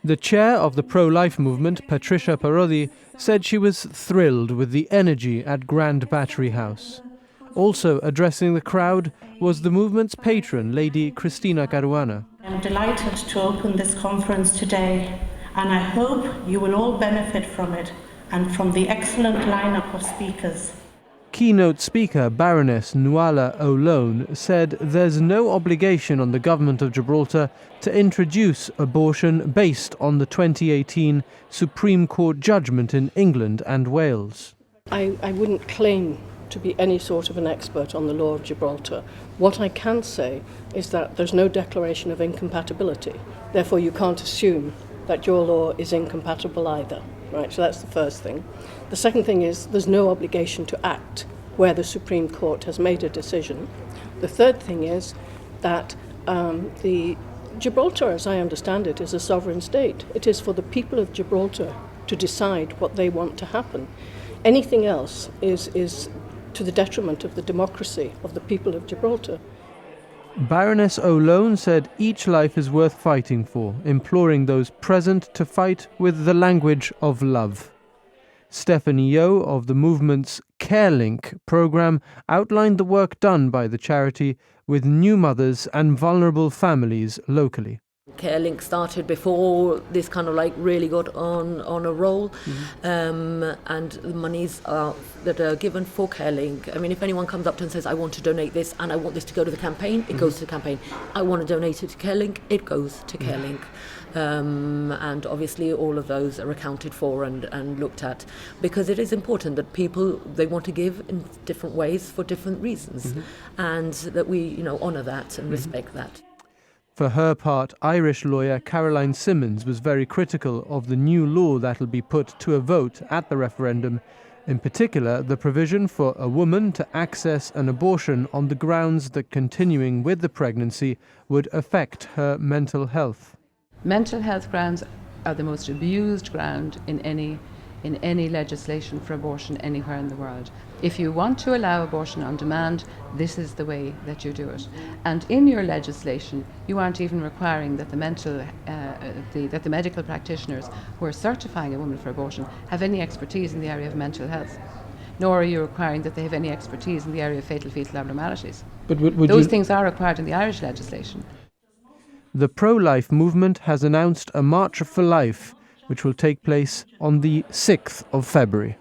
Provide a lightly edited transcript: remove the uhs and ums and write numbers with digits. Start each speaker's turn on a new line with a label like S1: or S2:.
S1: The chair of the Pro Life Movement, Patricia Parodi, said she was thrilled with the energy at Grand Battery House. Also addressing the crowd was the movement's patron, Lady Cristina Caruana.
S2: I'm delighted to open this conference today, and I hope you will all benefit from it and from the excellent lineup of speakers.
S1: Keynote speaker Baroness Nuala alone said there's no obligation on the government of Gibraltar to introduce abortion based on the 2018 Supreme Court judgment in England and Wales.
S3: I wouldn't claim to be any sort of an expert on the law of Gibraltar. What I can say is that there's no declaration of incompatibility. Therefore, you can't assume that your law is incompatible either. Right, so that's the first thing. The second thing is there's no obligation to act where the Supreme Court has made a decision. The third thing is that the Gibraltar, as I understand it, is a sovereign state. It is for the people of Gibraltar to decide what they want to happen. Anything else is to the detriment of the democracy of the people of Gibraltar.
S1: Baroness O'Lone said each life is worth fighting for, imploring those present to fight with the language of love. Stephanie Yeo of the movement's CareLink programme outlined the work done by the charity with new mothers and vulnerable families locally.
S4: CareLink started before this kind of like really got on a roll, and the monies that are given for CareLink. I mean, if anyone comes up to and says, I want to donate this and I want this to go to the campaign, it goes to the campaign. I want to donate it to CareLink, it goes to CareLink. And obviously all of those are accounted for and looked at, because it is important that people, they want to give in different ways for different reasons, and that we, honour that and respect that.
S1: For her part, Irish lawyer Caroline Simons was very critical of the new law that will be put to a vote at the referendum, in particular the provision for a woman to access an abortion on the grounds that continuing with the pregnancy would affect her mental health.
S5: Mental health grounds are the most abused ground in any legislation for abortion anywhere in the world. If you want to allow abortion on demand, this is the way that you do it. And in your legislation, you aren't even requiring that the medical practitioners who are certifying a woman for abortion have any expertise in the area of mental health. Nor are you requiring that they have any expertise in the area of fatal fetal abnormalities.
S1: But
S5: those things are required in the Irish legislation.
S1: The Pro Life Movement has announced a March for Life, which will take place on the 6th of February.